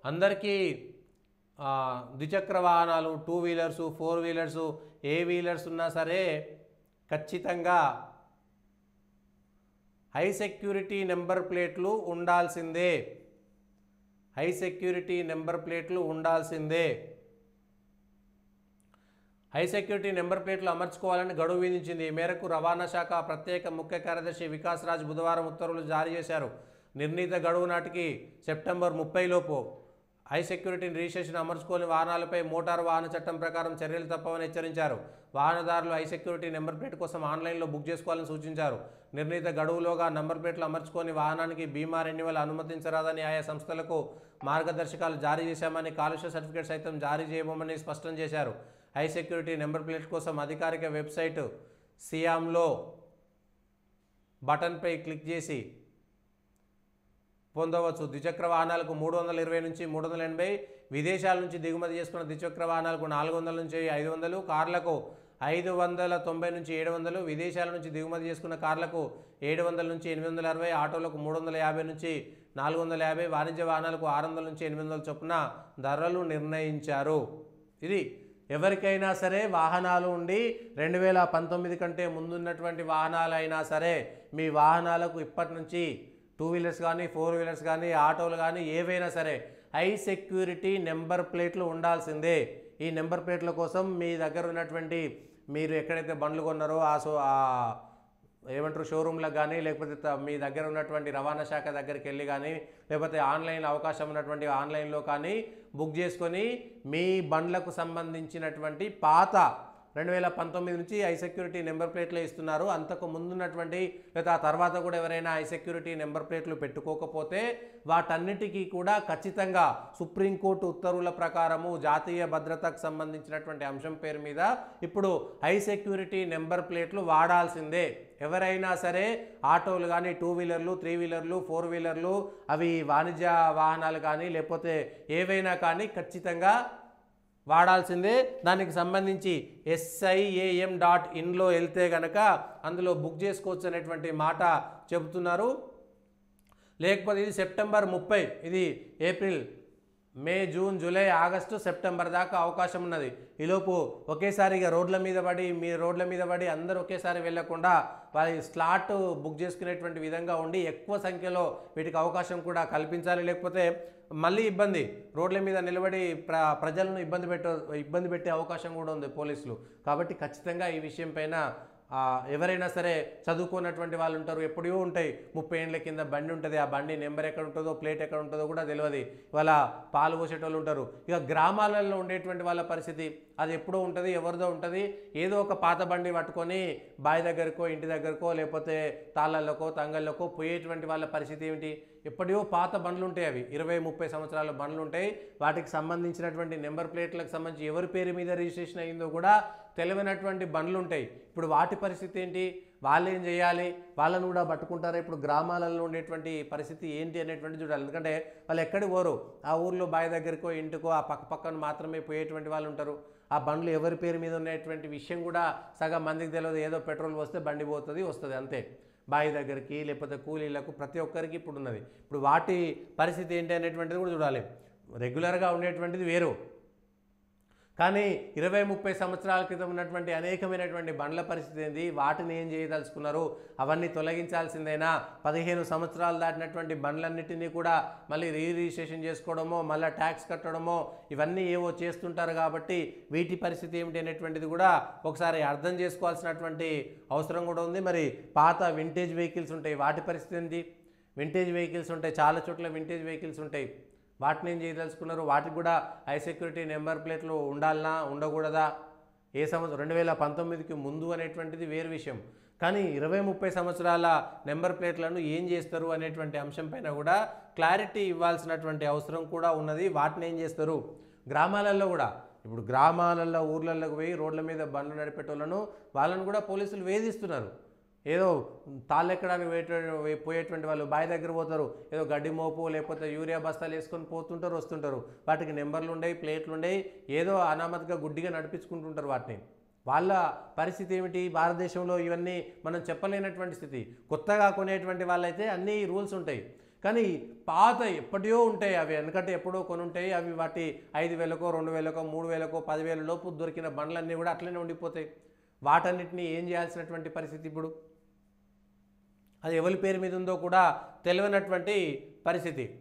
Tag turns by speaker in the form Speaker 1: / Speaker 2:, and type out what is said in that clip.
Speaker 1: అందరికీ ద్విచక్ర వాహనాలు, 2 వీలర్స్, 4 వీలర్స్, ఏ వీలర్స్ ఉన్నా సరే ఖచ్చితంగా హై సెక్యూరిటీ నెంబర్ ప్లేట్లు ఉండాల్సిందే. హై సెక్యూరిటీ నెంబర్ ప్లేట్లు ఉండాల్సిందే. హై సెక్యూరిటీ నెంబర్ ప్లేట్లు అమర్చుకోవాలని గడువు విధించింది. ఈ మేరకు రవాణా శాఖ ప్రత్యేక ముఖ్య కార్యదర్శి వికాస్ రాజ్ బుధవారం ఉత్తర్వులు జారీ చేశారు. నిర్ణీత గడువు నాటికి సెప్టెంబర్ 30 లోపు హై సెక్యూరిటీ రిజిస్ట్రేషన్ అమర్చుకోని వాహనాలపై మోటారు వాహన చట్టం ప్రకారం చర్యలు తప్పవని హెచ్చరించారు. వాహనదారులు హై సెక్యూరిటీ నెంబర్ ప్లేట్ కోసం ఆన్లైన్లో బుక్ చేసుకోవాలని సూచించారు. నిర్ణీత గడువులోగా నెంబర్ ప్లేట్లు అమర్చుకొని వాహనానికి బీమా రెన్యువల్ అనుమతించరాదని ఆయా సంస్థలకు మార్గదర్శకాలు జారీ చేశామని, కాలుష్య సర్టిఫికేట్ సైతం జారీ చేయబోమని స్పష్టం చేశారు. హై సెక్యూరిటీ నెంబర్ ప్లేట్ కోసం అధికారిక వెబ్సైట్ సియామ్లో బటన్పై క్లిక్ చేసి పొందవచ్చు. ద్విచక్ర వాహనాలకు 320 నుంచి 380, విదేశాల నుంచి దిగుమతి చేసుకున్న ద్విచక్ర వాహనాలకు 400 నుంచి 500, కార్లకు 590 నుంచి 700, విదేశాల నుంచి దిగుమతి చేసుకున్న కార్లకు 700 నుంచి 860, ఆటోలకు 350 నుంచి 450, వాణిజ్య వాహనాలకు 600 నుంచి 800 చొప్పున ధరలు నిర్ణయించారు. ఇది ఎవరికైనా సరే వాహనాలు ఉండి 2019 కంటే ముందున్నటువంటి వాహనాలు అయినా సరే మీ వాహనాలకు ఇప్పటి నుంచి 2 వీలర్స్ కానీ 4 వీలర్స్ కానీ ఆటోలు కానీ ఏవైనా సరే హై సెక్యూరిటీ నెంబర్ ప్లేట్లు ఉండాల్సిందే. ఈ నెంబర్ ప్లేట్ల కోసం మీ దగ్గర ఉన్నటువంటి మీరు ఎక్కడైతే బండ్లు కొన్నారో ఏమంటారు షోరూమ్లకు కానీ లేకపోతే మీ దగ్గర ఉన్నటువంటి రవాణా శాఖ దగ్గరికి వెళ్ళి కానీ లేకపోతే ఆన్లైన్ అవకాశం ఉన్నటువంటి ఆన్లైన్లో కానీ బుక్ చేసుకొని మీ బండ్లకు సంబంధించినటువంటి పాత 2019 నుంచి హై సెక్యూరిటీ నెంబర్ ప్లేట్లే ఇస్తున్నారు. అంతకు ముందున్నటువంటి లేదా ఆ తర్వాత కూడా ఎవరైనా హై సెక్యూరిటీ నెంబర్ ప్లేట్లు పెట్టుకోకపోతే వాటన్నిటికీ కూడా ఖచ్చితంగా సుప్రీంకోర్టు ఉత్తర్వుల ప్రకారము జాతీయ భద్రతకు సంబంధించినటువంటి అంశం పేరు మీద ఇప్పుడు హై సెక్యూరిటీ నెంబర్ ప్లేట్లు వాడాల్సిందే. ఎవరైనా సరే ఆటోలు కానీ 2 వీలర్లు, 3 వీలర్లు, 4 వీలర్లు అవి వాణిజ్య వాహనాలు కానీ లేకపోతే ఏవైనా కానీ ఖచ్చితంగా వాడాల్సిందే. దానికి సంబంధించి SIAM.inలో వెళ్తే కనుక అందులో బుక్ చేసుకోవచ్చు అనేటువంటి మాట చెబుతున్నారు. లేకపోతే ఇది సెప్టెంబర్ 30, ఇది ఏప్రిల్, మే, జూన్, జూలై, ఆగస్టు, సెప్టెంబర్ దాకా అవకాశం ఉన్నది. ఈలోపు ఒకేసారిగా రోడ్ల మీద పడి అందరూ ఒకేసారి వెళ్లకుండా వారి స్లాట్ బుక్ చేసుకునేటువంటి విధంగా ఉండి ఎక్కువ సంఖ్యలో వీటికి అవకాశం కూడా కల్పించాలి. లేకపోతే మళ్ళీ ఇబ్బంది, రోడ్ల మీద నిలబడి ప్రజలను ఇబ్బంది పెట్టే అవకాశం కూడా ఉంది పోలీసులు. కాబట్టి ఖచ్చితంగా ఈ విషయం పైన ఎవరైనా సరే చదువుకున్నటువంటి వాళ్ళు ఉంటారు, ఎప్పుడూ ఉంటాయి 30 ఏళ్ళ కింద బండి ఉంటుంది, ఆ బండి నెంబర్ ఎక్కడ ఉంటుందో ప్లేట్ ఎక్కడ ఉంటుందో కూడా తెలియదు. ఇవాళ పాలు పోసేటోళ్ళు ఉంటారు. ఇక గ్రామాలలో ఉండేటువంటి వాళ్ళ పరిస్థితి అది ఎప్పుడో ఉంటుంది, ఎవరిదో ఉంటుంది. ఏదో ఒక పాత బండి పట్టుకొని బావి దగ్గరకో ఇంటి దగ్గరకో లేకపోతే తాళ్ళకో తంగళ్ళకో పోయేటువంటి వాళ్ళ పరిస్థితి ఏమిటి? ఎప్పుడో పాత బండ్లు ఉంటాయి, అవి 20-30 సంవత్సరాల బండ్లు ఉంటాయి. వాటికి సంబంధించినటువంటి నెంబర్ ప్లేట్లకు సంబంధించి ఎవరి పేరు మీద రిజిస్ట్రేషన్ అయిందో కూడా తెలియనటువంటి బండ్లు ఉంటాయి. ఇప్పుడు వాటి పరిస్థితి ఏంటి? వాళ్ళు ఏం చేయాలి? వాళ్ళను కూడా పట్టుకుంటారా? ఇప్పుడు గ్రామాలలో ఉండేటువంటి పరిస్థితి ఏంటి అనేటువంటి చూడాలి. ఎందుకంటే వాళ్ళు ఎక్కడికి పోరు, ఆ ఊర్లో బావి దగ్గరకో ఇంటికో ఆ పక్కన మాత్రమే పోయేటువంటి వాళ్ళు ఉంటారు. ఆ బండ్లు ఎవరి పేరు మీద ఉన్నటువంటి విషయం కూడా సగం మందికి తెలియదు. ఏదో పెట్రోల్ వస్తే బండి వస్తుంది అంతే. బావి దగ్గరికి లేకపోతే కూలీలకు ప్రతి ఒక్కరికి ఇప్పుడు ఉన్నది. ఇప్పుడు వాటి పరిస్థితి ఏంటి అనేటువంటిది కూడా చూడాలి. రెగ్యులర్గా ఉండేటువంటిది వేరు, కానీ 20-30 సంవత్సరాల క్రితం ఉన్నటువంటి అనేకమైనటువంటి బండ్ల పరిస్థితి ఏంది? వాటిని ఏం చేయదలుచుకున్నారు? అవన్నీ తొలగించాల్సిందేనా? 15 సంవత్సరాలు దాటినటువంటి బండ్లన్నిటినీ కూడా మళ్ళీ రిజిస్ట్రేషన్ చేసుకోవడమో మళ్ళీ ట్యాక్స్ కట్టడమో ఇవన్నీ ఏవో చేస్తుంటారు. కాబట్టి వీటి పరిస్థితి ఏమిటి అనేటువంటిది కూడా ఒకసారి అర్థం చేసుకోవాల్సినటువంటి అవసరం కూడా ఉంది. మరి పాత వింటేజ్ వెహికల్స్ ఉంటాయి, వాటి పరిస్థితి ఏంటి? వింటేజ్ వెహికల్స్ ఉంటాయి, చాలా చోట్ల వింటేజ్ వెహికల్స్ ఉంటాయి. వాటిని ఏం చేయదలుచుకున్నారు? వాటికి కూడా హై సెక్యూరిటీ నెంబర్ ప్లేట్లు ఉండాలనా ఉండకూడదా? ఏ సంవత్సరం 2019కి ముందు అనేటువంటిది వేరు విషయం. కానీ 20-30 సంవత్సరాల నెంబర్ ప్లేట్లను ఏం చేస్తారు అనేటువంటి అంశం పైన కూడా క్లారిటీ ఇవ్వాల్సినటువంటి అవసరం కూడా ఉన్నది. వాటిని ఏం చేస్తారు? గ్రామాలలో కూడా ఇప్పుడు గ్రామాలలో ఊర్లలోకి పోయి రోడ్ల మీద బండ్లు నడిపేటోళ్ళను వాళ్ళను కూడా పోలీసులు వేధిస్తున్నారు. ఏదో తాళ్ళెక్కడానికి పోయేటువంటి వాళ్ళు బావి దగ్గర పోతారు, ఏదో గడ్డి మోపు లేకపోతే యూరియా బస్తాలు వేసుకొని పోతుంటారు వస్తుంటారు. వాటికి నెంబర్లు ఉండయి, ప్లేట్లు ఉండయి, ఏదో అనామతిగా గుడ్డిగా నడిపించుకుంటుంటారు వాటిని. వాళ్ళ పరిస్థితి ఏమిటి? భారతదేశంలో ఇవన్నీ మనం చెప్పలేనటువంటి స్థితి. కొత్తగా కొనేటువంటి వాళ్ళైతే అన్ని రూల్స్ ఉంటాయి, కానీ పాత ఎప్పటియో ఉంటాయి అవి, ఎందుకంటే ఎప్పుడో కొని ఉంటాయి అవి, వాటి 5,000కో 2,000కో 3,000కో 10,000 లోపు దొరికిన బండ్లన్నీ కూడా అట్లనే ఉండిపోతాయి. వాటన్నిటిని ఏం చేయాల్సినటువంటి పరిస్థితి ఇప్పుడు? అది ఎవరి పేరు మీద ఉందో కూడా తెలియనటువంటి పరిస్థితి.